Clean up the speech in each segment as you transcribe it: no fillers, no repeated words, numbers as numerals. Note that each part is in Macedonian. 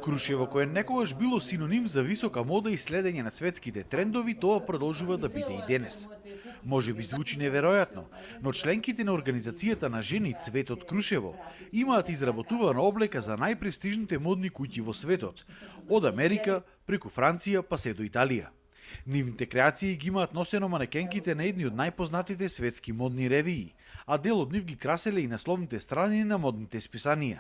Крушево, кое некогаш било синоним за висока мода и следење на светските трендови, тоа продолжува да биде и денес. Може би звучи неверојатно, но членките на Организацијата на жени Цветот Крушево имаат изработувана облека за најпрестижните модни куќи во светот, од Америка преку Франција па се до Италија. Нивните креации ги имаат носено манекенките на едни од најпознатите светски модни ревии, а дел од нив ги краселе и насловните страни на модните списанија.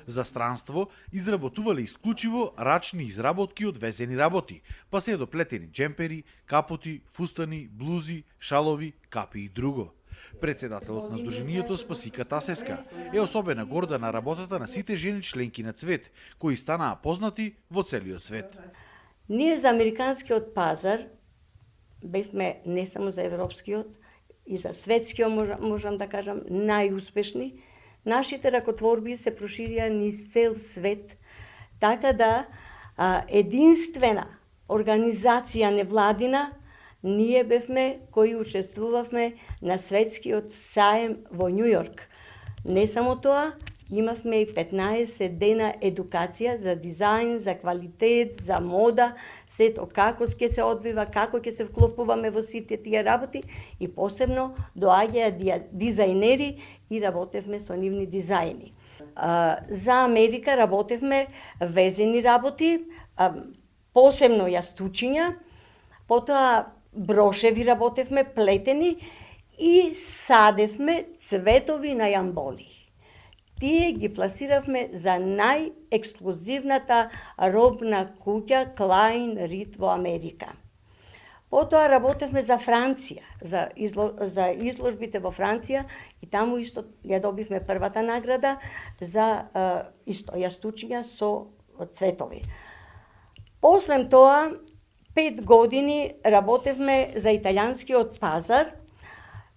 За странство изработувале исклучиво рачни изработки од везени работи, па се до плетени джемпери, капоти, фустани, блузи, шалови, капи и друго. Председателот на Сдруженијето Спасика Тасеска е особено горда на работата на сите жени членки на Цвет, кои станаа познати во целиот свет. Ние за американскиот пазар бевме не само за европскиот и за светскиот, можам да кажам, најуспешни. Нашите ракотворби се проширија низ цел свет, така да единствена организација невладина ние бевме кои учествувавме на светскиот саем во Њу Јорк. Не само тоа, имавме и 15 дена едукација за дизајн, за квалитет, за мода, сето како ќе се одвива, како ќе се вклопуваме во сите тие работи и посебно доаѓаја дизајнери и работевме со нивни дизајни. За Америка работевме везени работи, посебно јастучиња, потоа брошеви работевме плетени и садевме цветови на јамболи. Тие ги пласиравме за најексклузивната робна куќа Клайн Рид во Америка. Потоа работевме за Франција, за изложбите во Франција и таму исто ја добивме првата награда за исто јастучиња со цветови. После тоа 5 години работевме за италијанскиот пазар,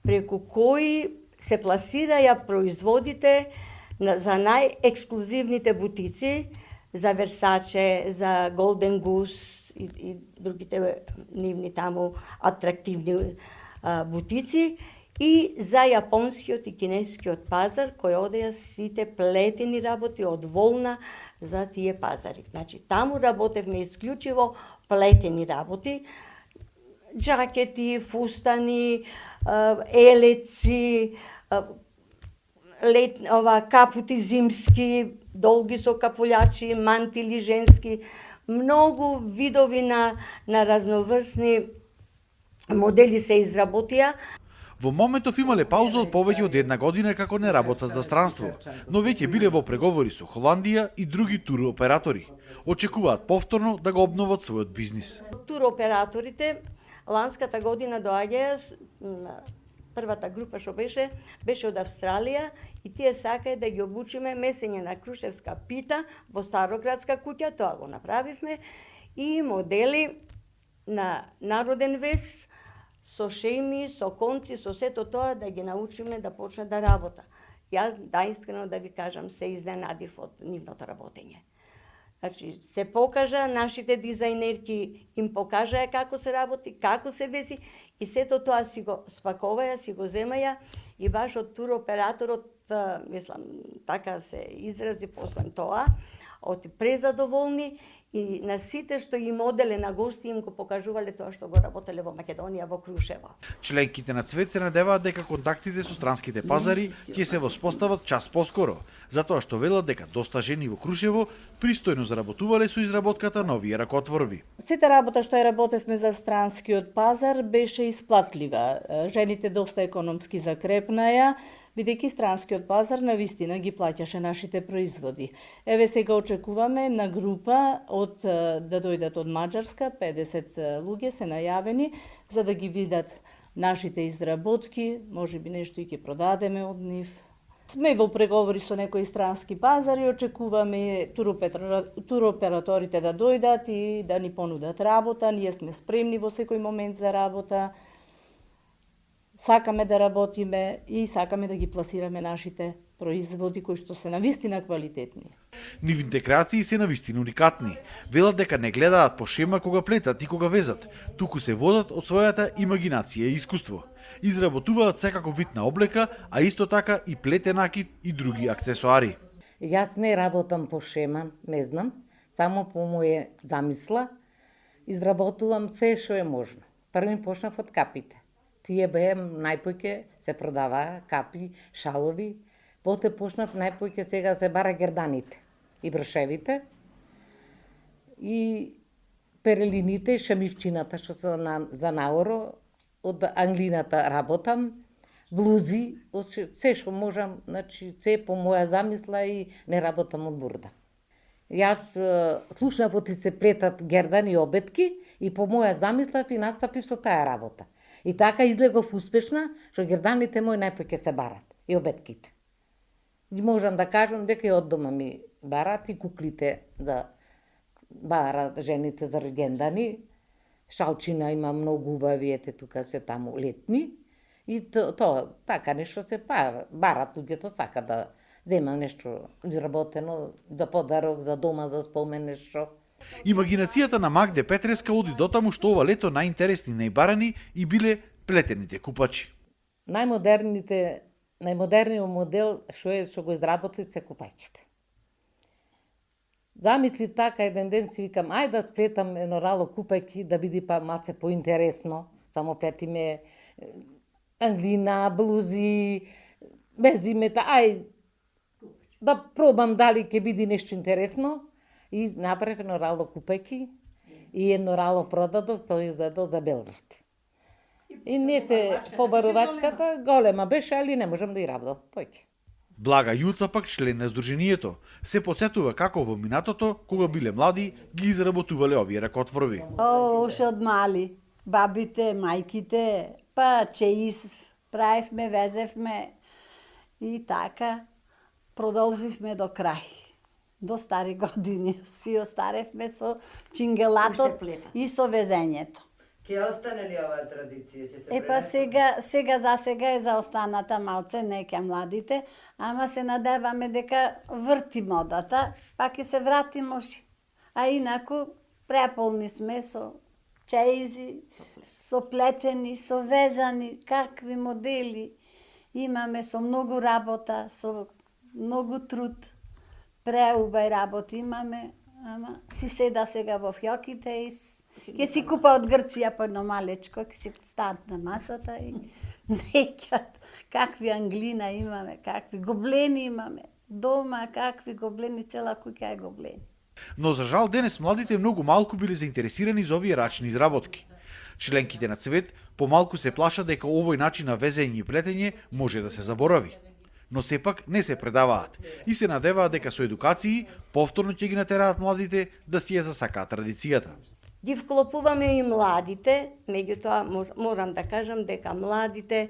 преку кои се пласираја производите за најексклузивните бутици, за Версаче, за Голден Гус и другите нивни таму атрактивни бутици и за јапонскиот и кинескиот пазар кои одеја сите плетени работи од волна за тие пазари. Значи таму работевме исклучиво плетени работи, джакети, фустани, елеци, капути зимски, долги со капулјачи, мантили женски, многу видови на разноврсни модели се изработија. Во моментов имале пауза од повеќе од една година како не работат за странство, но веќе биле во преговори со Холандија и други туроператори. Очекуваат повторно да го обноват својот бизнис. Туроператорите ланската година доаѓаја, првата група што беше од Австралија и тие сакаја да ги обучиме месење на крушевска пита во Староградска куќа, тоа го направивме, и модели на народен вес, со шејми, со конци, со сето тоа да ги научиме да почнат да работа. Јас најискрено да ви кажам, се изненадив од нивното работење. Значи, се покажа, нашите дизајнерки им покажаја како се работи, како се веси и сето тоа си го спакуваја, си го земаја и баш од туроператорот, мислам, така се изрази после тоа, од презадоволни и на сите што им оделе на гости им го покажувале тоа што го работеле во Македонија, во Крушево. Членките на Цвет се надеваат дека контактите со странските пазари ќе се воспостават час поскоро, затоа што велат дека доста жени во Крушево пристојно заработувале со изработката на овие ракотворби. Сета работа што ја работевме за странскиот пазар беше исплатлива. Жените доста економски закрепнаја, бидејќи странскиот пазар навистина ги плаќаше нашите производи. Еве сега очекуваме на група да дојдат од Маđарска, 50 луѓе се најавени за да ги видат нашите изработки, можеби нешто и ќе продадеме од нив. Сме во преговори со некои странски пазари, очекуваме туроператорите да дојдат и да ни понудат работа, ние сме спремни во секој момент за работа. Сакаме да работиме и сакаме да ги пласираме нашите производи кои што се навистина квалитетни. Нивните креации се навистина уникатни. Велат дека не гледаат по шема кога плетат и кога везат, туку се водат од својата имагинација и искуство. Изработуваат секако вид на облека, а исто така и плетен накид и други аксесоари. Јас не работам по шема, не знам, само по моје замисла, изработувам се што е можно. Први почнав од капите. Тие беа најпојќе се продаваа капи, шалови, потоа почнав најпојќе сега се бара герданите и брошевите и перелините, шемивчината што се за наоро, од англината работам, блузи, се што можам, значи се по моја замисла и не работам од бурда. Јас слушнав оти се плетат гердани и обетки и по моја замисла и настапив со таа работа. И така излегов успешна, што герданите мои најпоќе се барат и обетките. И можам да кажам дека и од дома ми барат и куклите за барат жените за рогендани. Шалчина има многу убави, ете тука се таму летни. И тоа така нешто се барат луѓето сака да зема нешто изработено за подарок, за дома, за спомен нешто. Имагинацијата на Магде Петреска оди дотаму што ова лето најинтересни, најбарани и биле плетените купачи. Најмодерниот модел што го изработив се купачите. Замислив така еден ден си викам, ајде да сплетам едно рало купајки да биде па малце поинтересно. Само плетиме англина, блузи, без имета, да пробам дали ќе биде нешто интересно. И направив едно рало купајки и едно рало продадов, тој издадов за Белград. И не се побарувачката голема беше, али не можам да и работам поќе. Блага Јуца пак член на здруженијето се потсетува како во минатото, кога биле млади, ги изработувале овие ракотворби. Уште од мали, бабите, мајките, па чеис правивме, везевме и така продолживме до крај. До стари години си остаревме со чингелатот и со везењето. Ќе остане ли оваа традиција? Епа сега за сега е заостаната малце, неќе младите, ама се надеваме дека врти модата, па ќе се врати може. А инаку преполни сме со чеизи, со плетени, со везани, какви модели имаме, со многу работа, со многу труд. Преубај работи имаме, ама си седа сега во фјоките и ќе си купа од Грција по едно малечко, ќе си станат на масата и неќат какви англина имаме, какви гоблени имаме, дома какви гоблени, цела куќа е гоблени. Но за жал денес младите многу малку биле заинтересирани за овие рачни изработки. Членките на Цвет помалку се плашат дека овој начин на везење и плетење може да се заборави. Но сепак не се предаваат и се надеваат дека со едукации повторно ќе ги натераат младите да си ја засакаат традицијата. Ги вклопуваме и младите, меѓутоа морам да кажам дека младите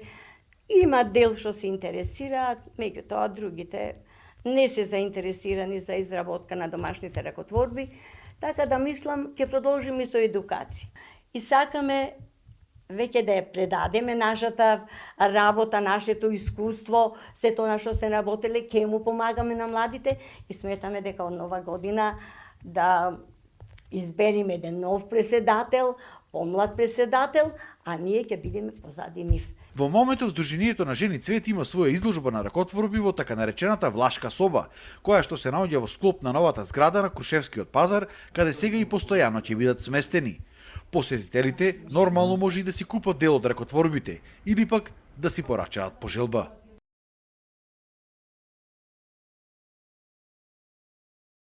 имаат дел што се интересираат, меѓутоа другите не се заинтересирани за изработка на домашните ракотворби, така да мислам ќе продолжиме со едукација. И сакаме веќе да ја предадеме нашата работа, нашето искуство, се тоа што се работеле, ќе му помагаме на младите и сметаме дека од нова година да избериме еден нов преседател, помлад преседател, а ние ќе бидеме позади нив. Во моментов Сдруженијето на жени Цвет има своја изложба на ракотворби во така наречената Влашка соба, која што се наоѓа во склоп на новата зграда на Крушевскиот пазар, каде сега и постојано ќе бидат сместени. Посетителите нормално може и да си купат дел од ракотворбите или пак да си порачаат по желба.